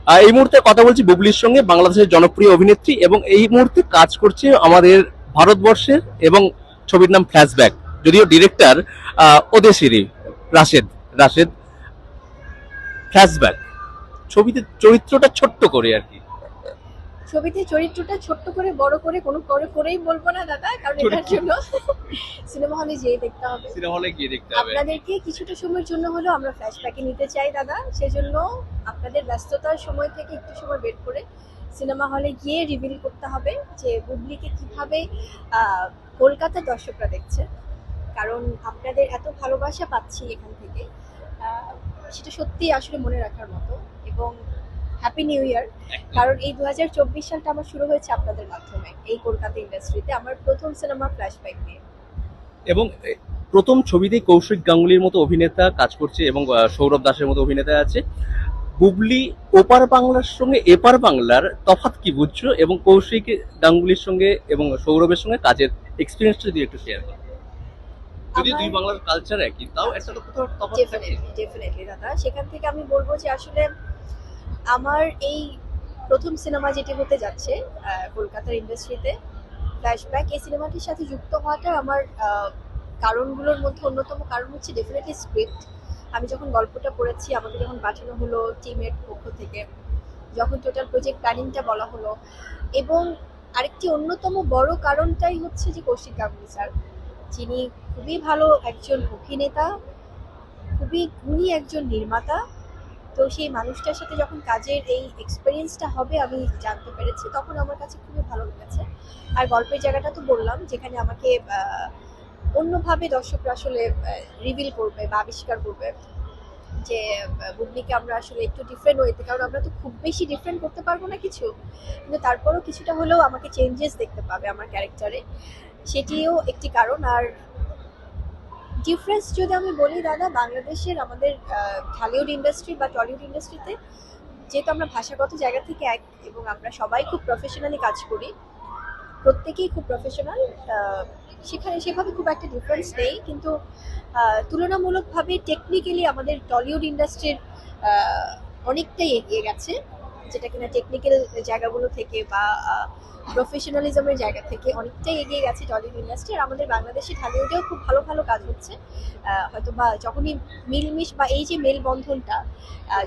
এই মুহূর্তে কথা বলছি বুবলির সঙ্গে, বাংলাদেশের জনপ্রিয় অভিনেত্রী, এবং এই মুহূর্তে কাজ করছে আমাদের ভারতবর্ষের, এবং ছবির নাম ফ্ল্যাশব্যাক। যদিও ডিরেক্টর ওদেশিরি রাশেদ রাশেদ ফ্ল্যাশব্যাক ছবিতে চরিত্রটা ছোট্ট করে আর কি। ছবিতে চরিত্রটা ছোট্ট করে বড় করে কোনো করেই বলবো না দাদা, কারণ এটার জন্য সিনেমা হলে যেয়ে দেখতে হবে। সিনেমা হলে গিয়ে দেখতে হবে। আপনাদেরকে কিছুটা সময়ের জন্য হলেও আমরা ফ্ল্যাশব্যাকে নিতে চাই দাদা, সেজন্য আপনাদের ব্যস্ততার সময় থেকে একটু সময় বের করে সিনেমা হলে গিয়ে রিভিল করতে হবে যে বুবলিকে কিভাবে কলকাতার দর্শকরা দেখছে। কারণ আপনাদের এত ভালোবাসা পাচ্ছি এখান থেকে, আহ, সেটা সত্যি আসলে মনে রাখার মতো। এবং হ্যাপি নিউ ইয়ার, কারণ এই 2024 সালটা আমার শুরু হয়েছে আপনাদের মাধ্যমে এই কলকাতা ইন্ডাস্ট্রিতে, আমার প্রথম সিনেমা ফ্ল্যাশব্যাক নিয়ে। এবং প্রথম ছবিতেই কৌশিক গাঙ্গুলির মতো অভিনেতা কাজ করছে, এবং সৌরভ দাসের মতো অভিনেতা আছে। বুবলি ওপার বাংলার সঙ্গে এপার বাংলার তফাৎ কি বুঝছো, এবং কৌশিক গাঙ্গুলির সঙ্গে এবং সৌরভের সঙ্গে কাজের এক্সপিরিয়েন্সটা যদি একটু শেয়ার করো। যদি দুই বাংলার কালচার একই, তাও একটা তো কোথাও তফাৎ থাকে। ডেফিনেটলি দাদা, সেখান থেকে আমি বলবো যে আসলে আমার এই প্রথম সিনেমা যেটি হতে যাচ্ছে কলকাতার ইন্ডাস্ট্রিতে ফ্ল্যাশব্যাক, এই সিনেমাটির সাথে যুক্ত হওয়াটা আমার কারণগুলোর মধ্যে অন্যতম কারণ হচ্ছে ডেফিনেটলি স্ক্রিপ্ট। আমি যখন গল্পটা পড়েছি, আমাকে যখন পাঠানো হলো টিমের পক্ষ থেকে, যখন টোটাল প্রজেক্ট প্ল্যানিংটা বলা হলো, এবং আরেকটি অন্যতম বড় কারণটাই হচ্ছে যে কৌশিক গাঙ্গুলি স্যার, যিনি খুবই ভালো একজন অভিনেতা, খুবই গুণী একজন নির্মাতা। তো সেই মানুষটার সাথে যখন কাজের এই এক্সপিরিয়েন্সটা হবে আমি জানতে পেরেছি, তখন আমার কাছে খুবই ভালো লেগেছে। আর গল্পের জায়গাটা তো বললাম, যেখানে আমাকে অন্যভাবে দর্শকরা আসলে রিভিল করবে বা আবিষ্কার করবে যে বুবলিকে আমরা আসলে একটু ডিফারেন্ট ওয়েতে, কারণ আমরা তো খুব বেশি ডিফারেন্ট করতে পারবো না কিছু, কিন্তু তারপরও কিছুটা হলেও আমাকে চেঞ্জেস দেখতে পাবে আমার ক্যারেক্টারে, সেটিও একটি কারণ। আর ডিফারেন্স যদি আমি বলি দাদা, বাংলাদেশের আমাদের ঢালিউড ইন্ডাস্ট্রি বা টলিউড ইন্ডাস্ট্রিতে যেহেতু আমরা ভাষাগত জায়গা থেকে এক, এবং আমরা সবাই খুব প্রফেশনালি কাজ করি, প্রত্যেকেই খুব প্রফেশনাল, সেখানে সেভাবে খুব একটা ডিফারেন্স নেই, কিন্তু তুলনামূলকভাবে টেকনিক্যালি আমাদের টলিউড ইন্ডাস্ট্রির অনেকটাই এগিয়ে গেছে, যেটা কিনা টেকনিক্যাল জায়গাগুলো থেকে বা প্রফেশনালিজমের জায়গা থেকে অনেকটাই এগিয়ে গেছে টলিউড ইন্ডাস্ট্রি। আর আমাদের বাংলাদেশি ঢালিউডেও খুব ভালো ভালো কাজ হচ্ছে, হয়তো বা যখনই মিলমিশ বা এই যে মেলবন্ধনটা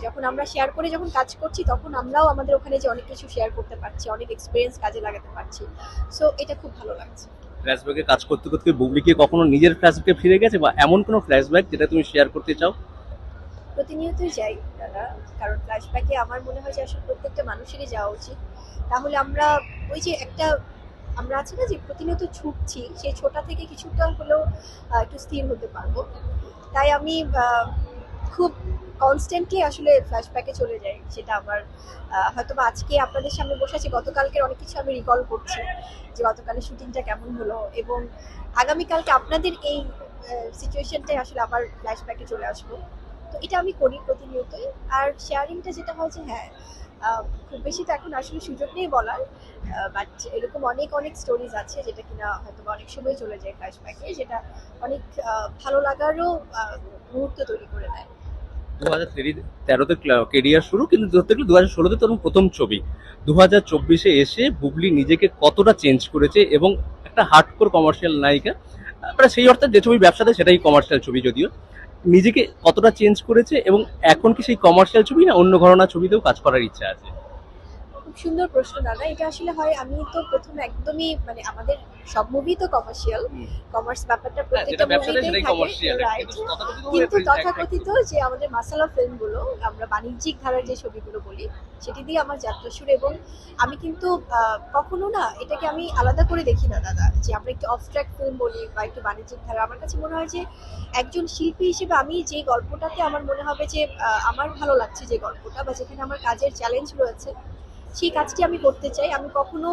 যখন আমরা শেয়ার করে যখন কাজ করছি, তখন আমরাও আমাদের ওখানে যে অনেক কিছু শেয়ার করতে পারছি, অনেক এক্সপিরিয়েন্স কাজে লাগাতে পারছি, সো এটা খুব ভালো লাগছে। ফ্ল্যাশব্যাকে কাজ করতে করতে বুবলি কি কখনো নিজের ফ্ল্যাশব্যাকে ফিরে গেছে, বা এমন কোনো ফ্ল্যাশব্যাক যেটা তুমি শেয়ার করতে চাও? প্রতিনিয়তই যাই দাদা, কারণ ফ্ল্যাশব্যাকে আমার মনে হয় যে আসলে প্রত্যেকটা মানুষেরই যাওয়া উচিত। তাহলে আমরা ওই যে একটা আমরা আছে না যে প্রতিনিয়ত ছুটছি, সেই ছোটা থেকে কিছুটা হলেও একটু স্থির হতে পারবো। তাই আমি খুব কনস্ট্যান্টলি আসলে ফ্ল্যাশব্যাকে চলে যাই, সেটা আমার হয়তো বা আজকে আপনাদের সামনে বসে আছি, গতকালকের অনেক কিছু আমি রিকল করছি যে গতকালের শুটিংটা কেমন হলো, এবং আগামীকালকে আপনাদের এই সিচুয়েশনটাই আসলে আবার ফ্ল্যাশব্যাকে চলে আসবো। তো এটা আমি করি প্রতিনিয়তই। আর শেয়ারিংটা যেটা হয় যে হ্যাঁ, খুব বেশি তো এখন আসলে সুযোগ নেই বলার, বাট এরকম অনেক অনেক স্টোরিজ আছে যেটা কিনা হয়তো বা অনেক সময় চলে যায় ফ্ল্যাশব্যাকে, যেটা অনেক ভালো লাগারও মুহূর্ত তৈরি করে দেয়। 2013-তে কেরিয়ার শুরু, কিন্তু ধরতে গেলে 2016-তে তোমার প্রথম ছবি। 2024-এ এসে বুবলি নিজেকে কতটা চেঞ্জ করেছে, এবং একটা হার্ডকোর কমার্শিয়াল নায়িকা, মানে সেই অর্থে যে ছবি ব্যবসাতে সেটাই কমার্শিয়াল ছবি, যদিও নিজেকে কতটা চেঞ্জ করেছে, এবং এখন কি সেই কমার্শিয়াল ছবি না অন্য ঘরানার ছবিতেও কাজ করার ইচ্ছা আছে? খুব সুন্দর প্রশ্ন দাদা, এটা আসলে হয় আমি তো প্রথমে একদমই মানে আমাদের সব মুভি তো কমার্শিয়াল, কমার্স ব্যাপারটা প্রত্যেকটা মুভিতেই থাকে, রাইট। কিন্তু তথাকথিত যে আমাদের মাসালা ফিল্মগুলো, আমরা বাণিজ্যিক ধারার যে ছবিগুলো বলি, সেটি দিয়ে আমার যাত্রা শুরু। এবং আমি কিন্তু কখনো না এটাকে আমি আলাদা করে দেখি না দাদা, যে আমরা একটু অফ ট্র্যাক ফিল্ম বলি বা একটু বাণিজ্যিক ধারা। আমার কাছে মনে হয় যে একজন শিল্পী হিসেবে আমি যে গল্পটাতে আমার মনে হবে যে আমার ভালো লাগছে, যে গল্পটা বা যেখানে আমার কাজের চ্যালেঞ্জ রয়েছে, সেই কাজটি আমি করতে চাই। আমি কখনো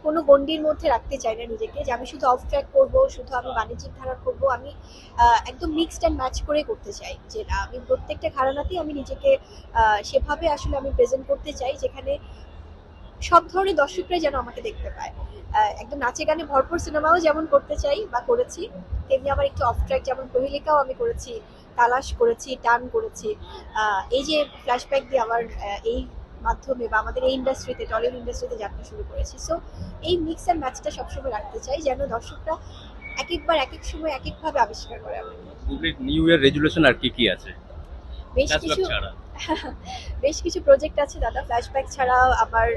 কোনো গণ্ডির মধ্যে রাখতে চাই না নিজেকে, যে আমি শুধু অফ ট্র্যাক করবো, শুধু আমি বাণিজ্যিক ধারা করবো। আমি একদম মিক্সড অ্যান্ড ম্যাচ করে করতে চাই, যে না আমি প্রত্যেকটা ঘরানাতেই আমি নিজেকে সেভাবে আসলে আমি প্রেজেন্ট করতে চাই, যেখানে সব ধরনের দর্শকরাই যেন আমাকে দেখতে পায়। একদম নাচে গানে ভরপুর সিনেমাও যেমন করতে চাই বা করেছি, তেমনি আবার একটু অফ ট্র্যাক, যেমন প্রহেলিকাও আমি করেছি, তালাশ করেছি, টান করেছি। এই যে ফ্ল্যাশব্যাক দিয়ে আমার এই মাধ্যমে বা আমাদের এই ইন্ডাস্ট্রিতে, টলিউড ইন্ডাস্ট্রিতে যাত্রা শুরু করেছি। সো এই মিক্স অ্যান্ড ম্যাচটা সবসময় রাখতে চাই, যেন দর্শকরা এক একবার এক এক সময় এক একভাবে আবিষ্কার করে আমাকে। বুবলির নিউ ইয়ার রেজুলেশন আর কি কি আছে বেশ ফ্ল্যাশব্যাক কিছু ছাড়া? বেশ কিছু প্রজেক্ট আছে দাদা, ফ্ল্যাশব্যাক ছাড়াও আমার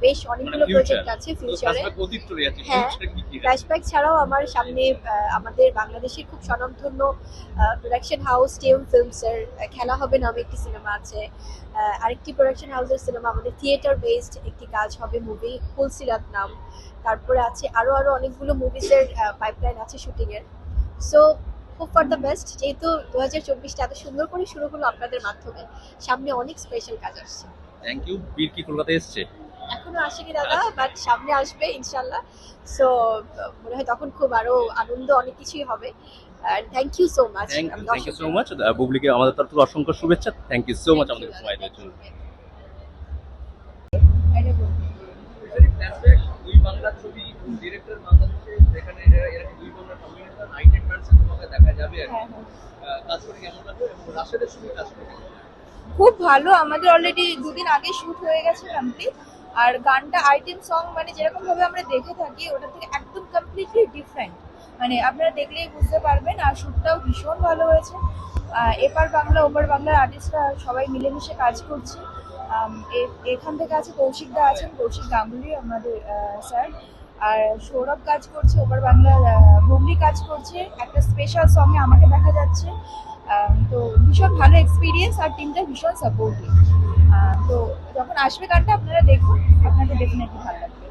বেশ অনেকগুলো প্রজেক্ট আছে ফিউচারে। অতীত চলে যাচ্ছে, হ্যাঁ, ফিউচারে কি কি আছে? ফ্ল্যাশব্যাক ছাড়াও আমার সামনে আমাদের বাংলাদেশের খুব স্বনামধন্য প্রোডাকশন হাউস টিএম ফিল্মসের খেলা হবে নামে একটি সিনেমা আছে। আরেকটি প্রোডাকশন হাউসের সিনেমা, আমাদের থিয়েটার বেসড একটি কাজ হবে, মুভি ফুলসিরাত নাম। তারপরে আছে আরো আরো অনেকগুলো মুভিজের পাইপলাইন আছে শুটিং এর। So hope for the best, যেহেতু 2024টা এত সুন্দর করে শুরু হলো আপনাদের মাধ্যমে, সামনে অনেক স্পেশাল কাজ আসছে। Thank you. বীর কি কলকাতায় এসছে? এখনো আসেনি দাদা, বাট সামনে আসবে ইনশাল্লাহ। সো মনে হয় তখন খুব আরো আনন্দ, অনেক কিছুই হবে। Thank you so much. Thank you so much. বুবলিকে আমাদের তরফ থেকে অসংখ্য শুভেচ্ছা। থ্যাংক ইউ সো মাচ আমাদের সময় দেওয়ার জন্য। দুই বাংলার ছবি, ডিরেক্টর বাংলাদেশে, যেখানে এরা দুই বাংলার কম্বিনেশন আইটেম ডান্সে তোমাকে দেখা যাবে আর কি। কাজ করে কেমন লাগলো এবং রাশেদের সঙ্গে কাজ করে কেমন লাগলো? খুব ভালো, আমাদের অলরেডি দুদিন আগে শুট হয়ে গেছে কমপ্লিট। আর গানটা আইটেম সং, মানে যেরকম ভাবে আমরা দেখে থাকি ওটা থেকে একদম কমপ্লিটলি ডিফারেন্ট, মানে আপনারা দেখলেই বুঝতে পারবেন। আর শুটটাও ভীষণ ভালো হয়েছে। এপার বাংলা ওপার বাংলার আর্টিস্টরা সবাই মিলেমিশে কাজ করছে। এখান থেকে আছে কৌশিক দা আছেন, কৌশিক গাঙ্গুলি আমাদের স্যার। আর সৌরভ কাজ করছে, ওপার বাংলার বুবলি কাজ করছে, একটা স্পেশাল সঙ্গে আমাকে দেখা যাচ্ছে। তো ভীষণ ভালো এক্সপিরিয়েন্স, আর টিমটা ভীষণ সাপোর্টিভ। তো যখন আসবে গানটা আপনারা দেখুন, আপনাদের ডেফিনেটলি ভালো লাগবে।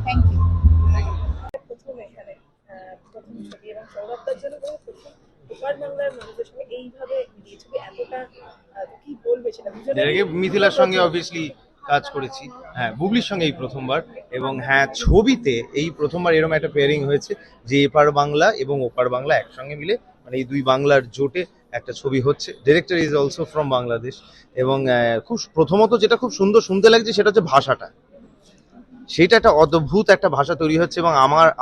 Thank you. প্রথম এখানে প্রথম ছবি, এবং সৌরভদার জন্য কোনো প্রথম ওপার বাংলার মানুষের সঙ্গে এইভাবে মিলিয়ে ছবি এতটা কি বলবে সেটা এর আগে মিথিলার সঙ্গে অবভিয়াসলি কাজ করেছি, হ্যাঁ বুবলির সঙ্গে এই প্রথমবার। এবং হ্যাঁ, ছবিতে এই প্রথমবার এরকম একটা পেয়ারিং হয়েছে যে এপার বাংলা এবং ওপার বাংলা একসঙ্গে মিলে, মানে এই দুই বাংলার জোটে একটা ছবি হচ্ছে। Director is also from Bangladesh. এবং খুব প্রথমত যেটা খুব সুন্দর শুনতে লাগছে সেটা হচ্ছে ভাষাটা, সেটা একটা অদ্ভুত একটা ভাষা তৈরি হচ্ছে। এবং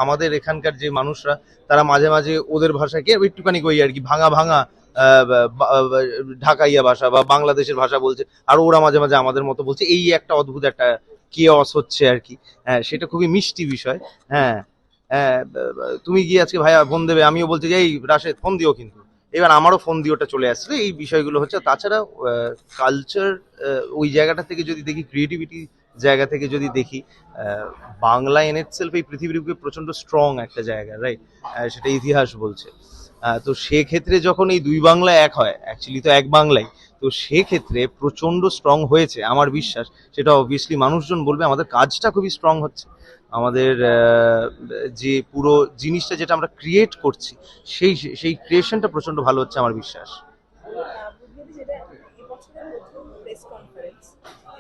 আমাদের এখানকার যে মানুষরা তারা মাঝে মাঝে ওদের ভাষাকে একটুখানি ওই আর কি ভাঙা ভাঙা ঢাকাইয়া ভাষা বা বাংলাদেশের ভাষা বলছে, আর ওরা মাঝে মাঝে আমাদের মতো বলছে। এই একটা অদ্ভুত একটা কেয়স হচ্ছে আর কি। হ্যাঁ, সেটা খুবই মিষ্টি বিষয়। হ্যাঁ, তুমি গিয়ে আজকে ভাইয়া ফোন দেবে, আমিও বলছি যে এই রাশেদ ফোন দিও, কিন্তু এবার আমারও ফোন দিয়ে ওটা চলে আসছে। এই বিষয়গুলো হচ্ছে। তাছাড়া কালচার ওই জায়গাটা থেকে যদি দেখি, ক্রিয়েটিভিটি জায়গা থেকে যদি দেখি, বাংলা এন ইটসেলফ এই পৃথিবীর বুকে প্রচন্ড স্ট্রং একটা জায়গা, রাইট? সেটা ইতিহাস বলছে। তো সেক্ষেত্রে যখন এই দুই বাংলা এক হয়, অ্যাকচুয়ালি তো এক বাংলাই, তো সেক্ষেত্রে প্রচন্ড স্ট্রং হয়েছে আমার বিশ্বাস। সেটা অবভিয়াসলি মানুষজন বলবে। আমাদের কাজটা খুবই স্ট্রং হচ্ছে। আমাদের যে পুরো জিনিসটা যেটা আমরা ক্রিয়েট করছি, সেই ক্রিয়েশনটা প্রচন্ড ভালো হচ্ছে আমার বিশ্বাস। বুবলি যেটা এবছরের প্রথম প্রেস কনফারেন্স,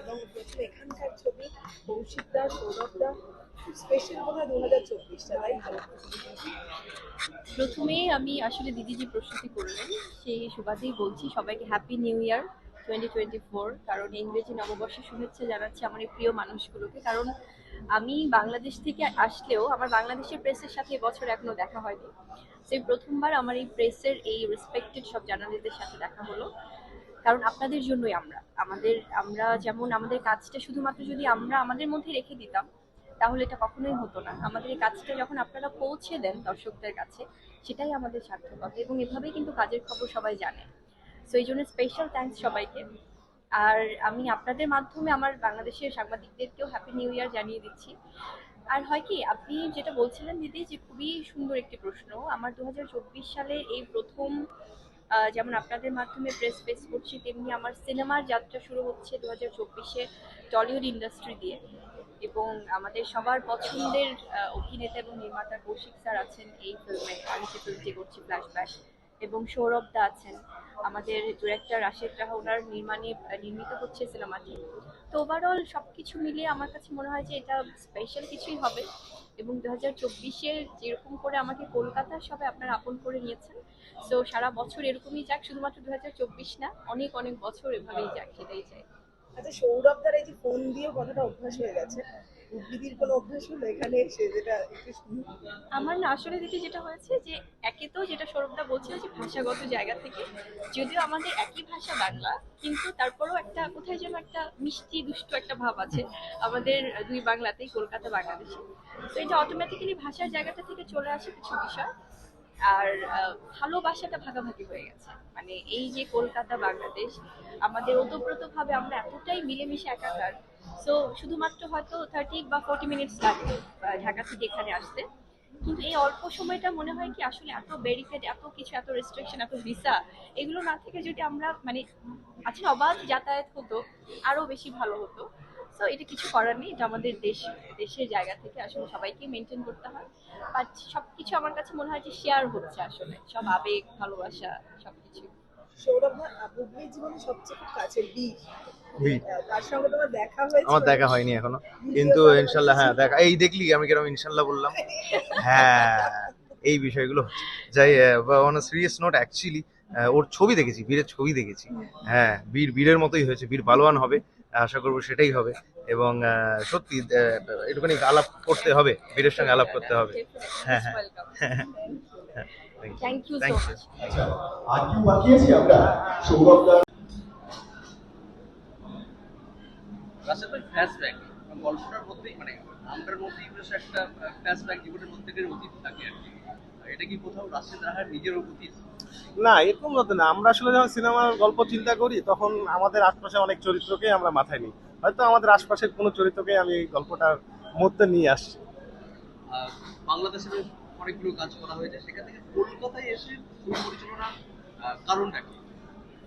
এবং প্রথম এখানকার ছবি, কৌশিকদা, সৌরভদা, খুব স্পেশাল বোধ হয় 2024টা, তাই তো? প্রথমেই আমি আসলে দিদি যে প্রস্তুতি করলেন সেই সুবাদেই বলছি সবাইকে হ্যাপি নিউ ইয়ার 2024। কারণ ইংরেজি নববর্ষের শুভেচ্ছা জানাচ্ছি আমার এই প্রিয় মানুষগুলোকে। কারণ আমি বাংলাদেশ থেকে আসলেও আমার বাংলাদেশের প্রেসের সাথে এবছর এখনো দেখা হয়নি। সেই প্রথমবার আমার এই প্রেসের এই রেসপেক্টেড সব জার্নালিস্টদের সাথে দেখা হলো। কারণ আপনাদের জন্যই আমরা যেমন আমাদের কাজটা শুধুমাত্র যদি আমরা আমাদের মধ্যে রেখে দিতাম তাহলে এটা কখনোই হতো না। আমাদের এই কাজটা যখন আপনারা পৌঁছে দেন দর্শকদের কাছে, সেটাই আমাদের সার্থকতা। এবং এভাবেই কিন্তু কাজের খবর সবাই জানে। সো এই জন্য স্পেশাল থ্যাঙ্কস সবাইকে। আর আমি আপনাদের মাধ্যমে আমার বাংলাদেশের সাংবাদিকদেরকেও হ্যাপি নিউ ইয়ার জানিয়ে দিচ্ছি। আর হয় কি, আপনি যেটা বলছিলেন দিদি, যে খুবই সুন্দর একটি প্রশ্ন। আমার 2024 সালে এই প্রথম যেমন আপনাদের মাধ্যমে প্রেস ফেস করছি, তেমনি আমার সিনেমার যাত্রা শুরু হচ্ছে 2024-এ টলিউড ইন্ডাস্ট্রি দিয়ে। এবং আমাদের সবার পছন্দের অভিনেতা এবং নির্মাতা কৌশিক স্যার আছেন এই ফিল্মে, আমি যে ফিল্মটি করছি ফ্ল্যাশব্যাক। এবং সৌরভ দা আছেন, আমাদের ডিরেক্টর রাশেদ রাহা, ওনার নির্মিত হচ্ছে সিনেমাটি। তো ওভারঅল সব কিছু মিলিয়ে আমার কাছে মনে হয় যে এটা স্পেশাল কিছুই হবে। এবং 2024-এ যেরকম করে আমাকে কলকাতার সবাই আপনারা আপন করে নিয়েছেন, সো সারা বছর এরকমই যাক, শুধুমাত্র 2024 না, অনেক অনেক বছর এভাবেই যাক, সেটাই চাই। আচ্ছা, সৌরভদার এই যে ফোন দিয়েও কথাটা অভ্যাস হয়ে গেছে, বুবলিদির কোনো অভ্যাস হলো এখানে এসে যেটা একটু শুনি? আমার না আসলে যেটা হয়েছে যে একে তো যেটা সৌরভদা বলছিল যে ভাষাগত জায়গা থেকে, যদিও আমাদের একই ভাষা বাংলা, কিন্তু তারপরেও একটা কোথায় যেন একটা মিষ্টি দুষ্টু একটা ভাব আছে আমাদের দুই বাংলাতেই, কলকাতা বাংলাদেশে। তো এটা অটোমেটিক্যালি ভাষার জায়গাটা থেকে চলে আসে কিছু বিষয়। আর ভালোবাসাটা ভাগাভাগি হয়ে গেছে, মানে এই যে কলকাতা বাংলাদেশ আমাদের ওতপ্রোতভাবে আমরা এতটাই মিলেমিশে একাকার। সো শুধুমাত্র হয়তো 30 বা 40 মিনিটস লাগে ঢাকা থেকে এখানে আসতে, কিন্তু এই অল্প সময়টা মনে হয় কি আসলে এত ব্যারিকেড, এত কিছু, এত রেস্ট্রিকশন, এত ভিসা, এগুলো না থেকে যদি আমরা মানে আছে অবাধ যাতায়াত হতো আরো বেশি ভালো হতো। সো এটা কিছু করার নেই, এটা আমাদের দেশের জায়গা থেকে আসলে সবাইকে মেনটেন করতে হয়। বাট সবকিছু আমার কাছে মনে হয় যে শেয়ার হচ্ছে, আসলে সব আবেগ, ভালোবাসা, সবকিছু। সৌরভ না বুবলির জীবনে সবচেয়ে খুব কাছের বীর, বীর। তার সঙ্গে তোমার দেখা হয়েছে? আমার দেখা হয়নি এখনো, কিন্তু ইনশাল্লাহ হ্যাঁ দেখা। এই দেখলি আমি কিরকম ইনশাল্লাহ বললাম। হ্যাঁ, এই বিষয়গুলো হচ্ছে। যাই অন সিরিয়াস নোট, অ্যাকচুয়ালি ওর ছবি দেখেছি, বীরের ছবি দেখেছি। হ্যাঁ, বীরের মতোই হয়েছে, বীর পালোয়ান হবে, আশা করবো সেটাই হবে। এবং সত্যি একটুখানি আলাপ করতে হবে, বীরের সঙ্গে আলাপ করতে হবে। হ্যাঁ, হ্যাঁ। Thank you so Thank you. Much. আজকে বাকিয়েছি আমরা সৌরভদা রাশেদ ভাই, ফ্ল্যাশব্যাক গল্পটার মধ্যেই, মানে আমরার মধ্যেই বেশ একটা ফ্ল্যাশব্যাক জীবনের প্রত্যেকের অতীত থাকে আর কি। এটা কি কোথাও রাশেদ রাহার নিজের অতীত? না, এরকম কথা না। আমরা আসলে যখন সিনেমার গল্প চিন্তা করি তখন আমাদের আশপাশে অনেক চরিত্রকে আমরা মাথায় নিই, হয়তো আমাদের আশপাশের কোনো চরিত্রকে আমি এই গল্পটার মধ্যে নিয়ে আসছি। বাংলাদেশের অনেকগুলো কাজ করা হয়েছে, সেখান থেকে কলকাতায় এসে ছবি পরিচালনার কারণটা কি?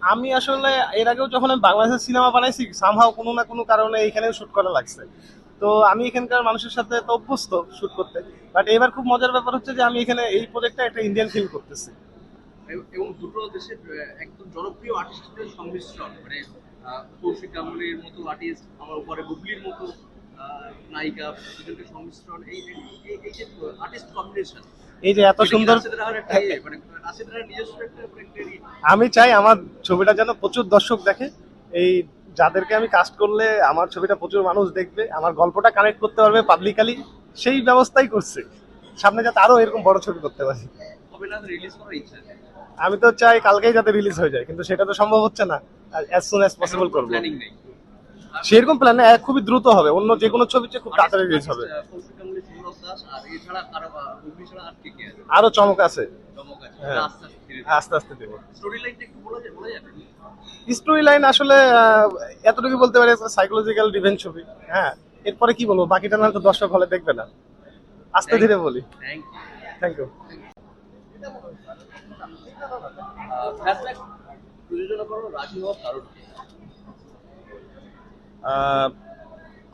আমি আসলে এর আগেও যখন আমি বাংলাদেশের সিনেমা বানাইছি, সামহাও কোনো না কোনো কারণে এখানেও শুট করা লাগছে। তো আমি এখানকার মানুষের সাথে তো অভ্যস্ত শুট করতে, বাট এবার খুব মজার ব্যাপার হচ্ছে যে আমি এখানে এই প্রজেক্টটা একটা ইন্ডিয়ান ফিল্ম করতেছি। এবং দুটো দেশের একদম জনপ্রিয় আর্টিস্টদের সংমিশ্রণ, মানে কৌশিক গাঙ্গুলির মতো আর্টিস্ট, আমার উপরে বুবলির মতো নায়িকা, দুজনকে সংমিশ্রণ, এই এই যে আর্টিস্ট কম্বিনেশন, এই যে এত সুন্দর, রাশেদ রাহার একটা মানে রাশেদ রাহার নিজস্ব একটা আমি চাই আমার ছবিটা যেন প্রচুর দর্শক দেখে। এই যাদেরকে আমি কাস্ট করলে আমার ছবিটা প্রচুর মানুষ দেখবে, আমার গল্পটা কানেক্ট করতে পারবে পাবলিকালি, সেই ব্যবস্থাই করছে। সামনে যাতে আরো এরকম বড় ছবি করতে পারি। কবে না রিলিজ করার ইচ্ছা? আমি তো চাই কালকেই যাতে রিলিজ হয়ে যায়, কিন্তু সেটা তো সম্ভব হচ্ছে না। অ্যাজ সুন অ্যাজ পসিবল করবো। প্ল্যানিং নেই সেরকম প্ল্যান খুবই দ্রুত হবে, অন্য যে কোনো ছবির চেয়ে খুব তাড়াতাড়ি রিলিজ হবে। কৌশিক গাঙ্গুলি, সৌরভ দাস, আর এছাড়া কারো বুবলি ছাড়া আর কে কে আছে? আরো চমক আছে, চমক আছে, হ্যাঁ। আস্তে আস্তে ধীরে আস্তে আস্তে দেবো। স্টোরি লাইনটা একটু বলা যাবে? স্টোরি লাইন আসলে এতটুকু বলতে পারি, সাইকোলজিক্যাল রিভেঞ্জ ছবি। হ্যাঁ, এরপরে কি বলবো, বাকিটা না তো দর্শক হলে দেখবে না, আস্তে ধীরে বলি। Thank you. Thank you. Flashback প্রযোজনা করো রাজি হওয়ার কারণ কি?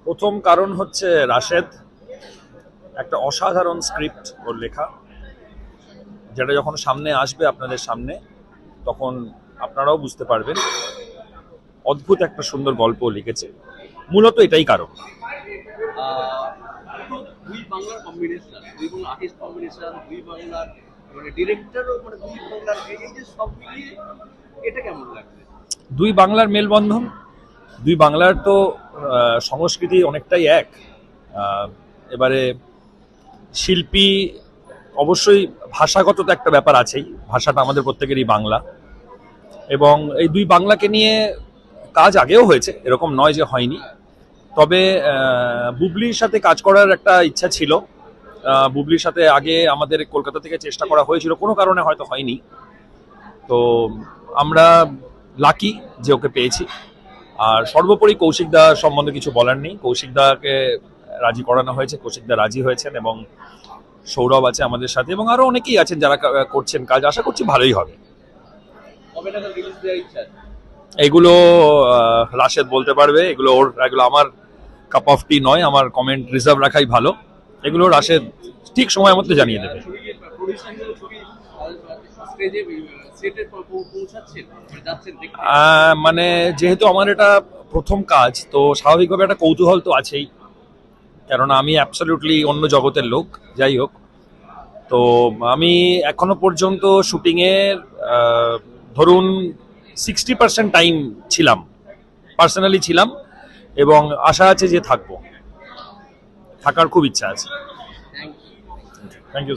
প্রথম কারণ হচ্ছে রাশেদ, একটা অসাধারণ স্ক্রিপ্ট ওর লেখা, যেটা যখন সামনে আসবে আপনাদের সামনে তখন আপনারাও বুঝতে পারবেন অদ্ভুত একটা সুন্দর গল্প লিখেছে। মূলত এটাই কারণ। দুই বাংলার কম্বিনেশন, দুই বাংলা আর্টিস্ট কম্বিনেশন, দুই বাংলার মানে ডিরেক্টরও, মানে দুই বাংলার এই যে সব মিলিয়ে এটা কেমন লাগছে? দুই বাংলার মেলবন্ধন, দুই বাংলার তো সংস্কৃতি অনেকটাই এক। এবারে শিল্পী অবশ্যই ভাষাগত তো একটা ব্যাপার আছেই, ভাষাটা আমাদের প্রত্যেকেরই বাংলা, এবং এই দুই বাংলাকে নিয়ে কাজ আগেও হয়েছে, এরকম নয় যে হয়নি। তবে বুবলির সাথে কাজ করার একটা ইচ্ছা ছিল। বুবলির সাথে আগে আমাদের কলকাতা থেকে চেষ্টা করা হয়েছিল, কোনো কারণে হয়তো হয়নি। তো আমরা লাকি যে ওকে পেয়েছি। আর সর্বোপরি কৌশিকদা সম্বন্ধে কিছু বলার নেই, কৌশিকদাকে রাজি করানো হয়েছে, কৌশিকদা রাজি হয়েছেন, এবং সৌরভ আছে আমাদের সাথে, এবং আরো অনেকেই আছেন যারা করছেন কাজ। আশা করছি ভালোই হবে। কবে নাগাদ রিলিজ দেওয়ার ইচ্ছা? এগুলো রাশেদ বলতে পারবে, এগুলো আমার কাপ অফ টি নয়, আমার কমেন্ট রিজার্ভ রাখাই ভালো। এগুলো রাশেদ ঠিক সময় মতো জানিয়ে দেবে। মানে যেহেতু আমার এটা প্রথম কাজ, তো স্বাভাবিকভাবে একটা কৌতূহল তো আছেই, কেননা আমি অ্যাবসলিউটলি অন্য জগতের লোক। যাই হোক, তো আমি এখনো পর্যন্ত শুটিংয়ের ধরুন 60% টাইম ছিলাম, পার্সোনালি ছিলাম, এবং আশা আছে যে থাকবো। থাকার খুব ইচ্ছা আছে। Thank you thank you.